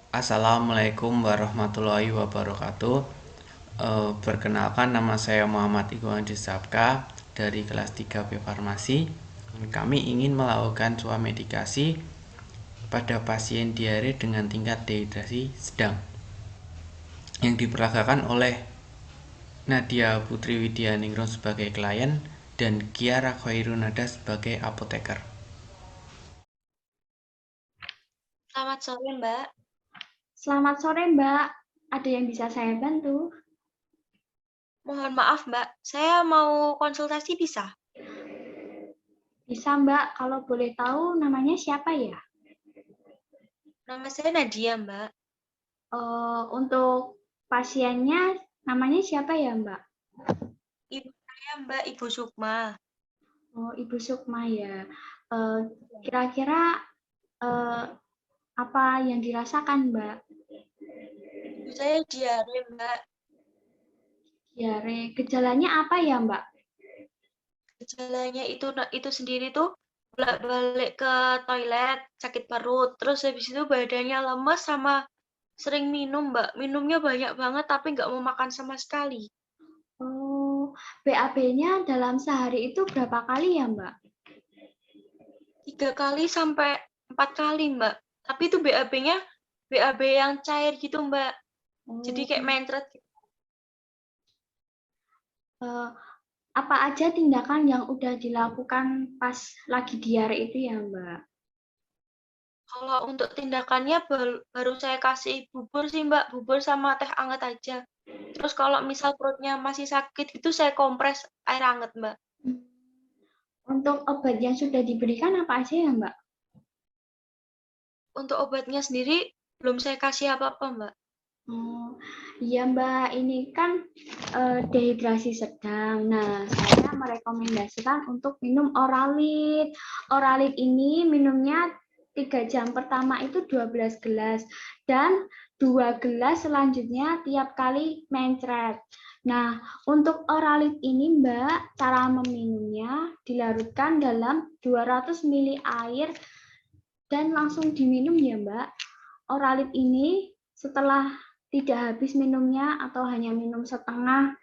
Assalamualaikum warahmatullahi wabarakatuh. Perkenalkan, nama saya Muhammad Iqbal Sabka dari kelas 3B Farmasi. Kami ingin melakukan medikasi pada pasien diare dengan tingkat dehidrasi sedang yang diperagakan oleh Nadia Putri Widyaningrum sebagai klien dan Kiara Khairunada sebagai apoteker. Selamat sore, Mbak. Selamat sore, Mbak. Ada yang bisa saya bantu? Mohon maaf, Mbak. Saya mau konsultasi bisa? Bisa, Mbak. Kalau boleh tahu namanya siapa ya? Nama saya Nadia, Mbak. Untuk pasiennya namanya siapa ya, Mbak? Ibu saya, Mbak, Ibu Sukma. Oh, Ibu Sukma ya. Kira-kira apa yang dirasakan, Mbak? Ibu saya diare, Mbak. Diare. Gejalanya apa ya, Mbak? Gejalanya itu sendiri tuh bolak-balik ke toilet, sakit perut. Terus habis itu badannya lemes sama sering minum, Mbak. Minumnya banyak banget tapi nggak mau makan sama sekali. Oh, BAB-nya dalam sehari itu berapa kali ya, Mbak? 3 kali sampai 4 kali, Mbak. Tapi itu BAB-nya BAB yang cair gitu, Mbak. Jadi kayak mencret gitu. Apa aja tindakan yang udah dilakukan pas lagi diare itu ya, Mbak? Kalau untuk tindakannya baru saya kasih bubur sih, Mbak. Bubur sama teh anget aja. Terus kalau misal perutnya masih sakit itu saya kompres air anget, Mbak. Untuk obat yang sudah diberikan apa aja ya, Mbak? Untuk obatnya sendiri belum saya kasih apa-apa, Mbak. Oh, iya Mbak, ini kan dehidrasi sedang. Nah, saya merekomendasikan untuk minum Oralit. Oralit ini minumnya 3 jam pertama itu 12 gelas dan 2 gelas selanjutnya tiap kali mencret. Nah, untuk Oralit ini Mbak, cara meminumnya dilarutkan dalam 200 ml air dan langsung diminum ya Mbak. Oralit ini setelah tidak habis minumnya atau hanya minum setengah.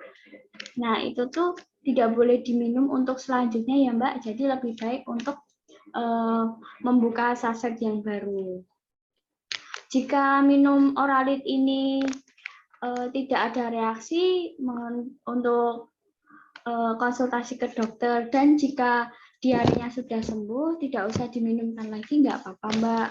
Nah, itu tuh tidak boleh diminum untuk selanjutnya ya, Mbak. Jadi lebih baik untuk membuka saset yang baru. Jika minum Oralit ini tidak ada reaksi, mohon untuk konsultasi ke dokter. Dan jika diarenya sudah sembuh, tidak usah diminumkan lagi, nggak apa-apa, Mbak.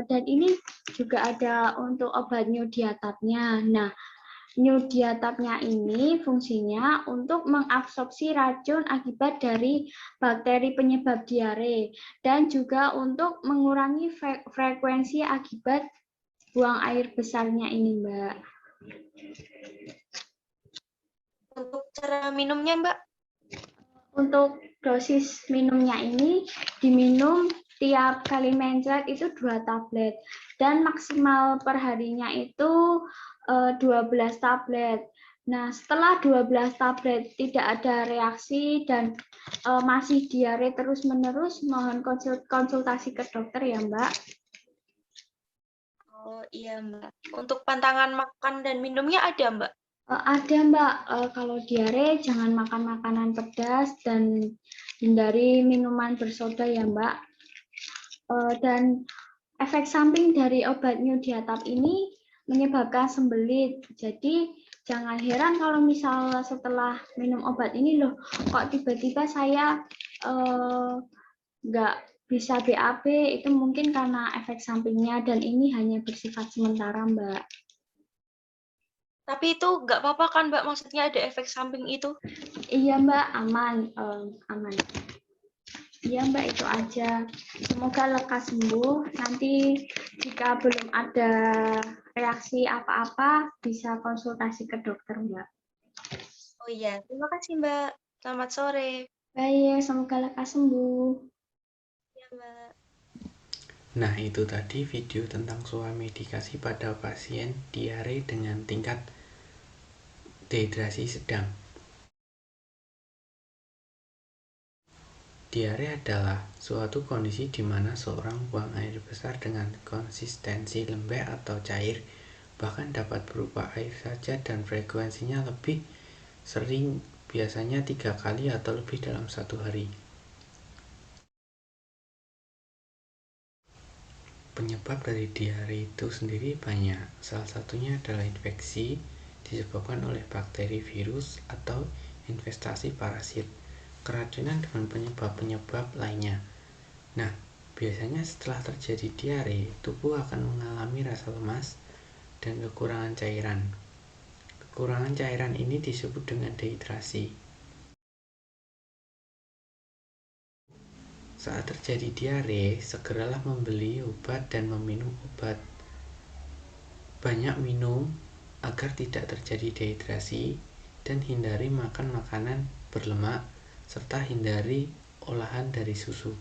Dan ini juga ada untuk obat Nyudiatapnya. Nah, Nyudiatapnya ini fungsinya untuk mengabsorpsi racun akibat dari bakteri penyebab diare dan juga untuk mengurangi frekuensi akibat buang air besarnya ini, Mbak. Untuk cara minumnya, Mbak? Untuk dosis minumnya ini diminum tiap kali mencret itu 2 tablet dan maksimal perharinya itu 12 tablet. Nah, setelah 12 tablet tidak ada reaksi dan masih diare terus-menerus, mohon konsultasi ke dokter ya, Mbak. Oh iya, Mbak. Untuk pantangan makan dan minumnya ada, Mbak? Ada Mbak, kalau diare jangan makan makanan pedas dan hindari minuman bersoda ya Mbak. Dan efek samping dari obat Nyudiatap ini menyebabkan sembelit. Jadi jangan heran kalau misal setelah minum obat ini loh, kok tiba-tiba saya nggak bisa BAB, itu mungkin karena efek sampingnya dan ini hanya bersifat sementara Mbak. Tapi itu nggak apa-apa kan, Mbak? Maksudnya ada efek samping itu? Iya Mbak, aman, aman. Iya Mbak, itu aja. Semoga lekas sembuh. Nanti jika belum ada reaksi apa-apa, bisa konsultasi ke dokter Mbak. Oh iya, terima kasih, Mbak. Selamat sore. Baik, semoga lekas sembuh. Ya, Mbak. Nah, itu tadi video tentang medikasi pada pasien diare dengan tingkat dehidrasi sedang. Diare adalah suatu kondisi di mana seorang buang air besar dengan konsistensi lembek atau cair, bahkan dapat berupa air saja dan frekuensinya lebih sering, biasanya 3 kali atau lebih dalam satu hari. Penyebab dari diare itu sendiri banyak, salah satunya adalah infeksi disebabkan oleh bakteri, virus, atau infestasi parasit, keracunan, dan penyebab-penyebab lainnya. Nah, biasanya setelah terjadi diare, tubuh akan mengalami rasa lemas dan kekurangan cairan. Kekurangan cairan ini disebut dengan dehidrasi. Saat terjadi diare, segeralah membeli obat dan meminum obat. Banyak minum agar tidak terjadi dehidrasi, dan hindari makan makanan berlemak, serta hindari olahan dari susu.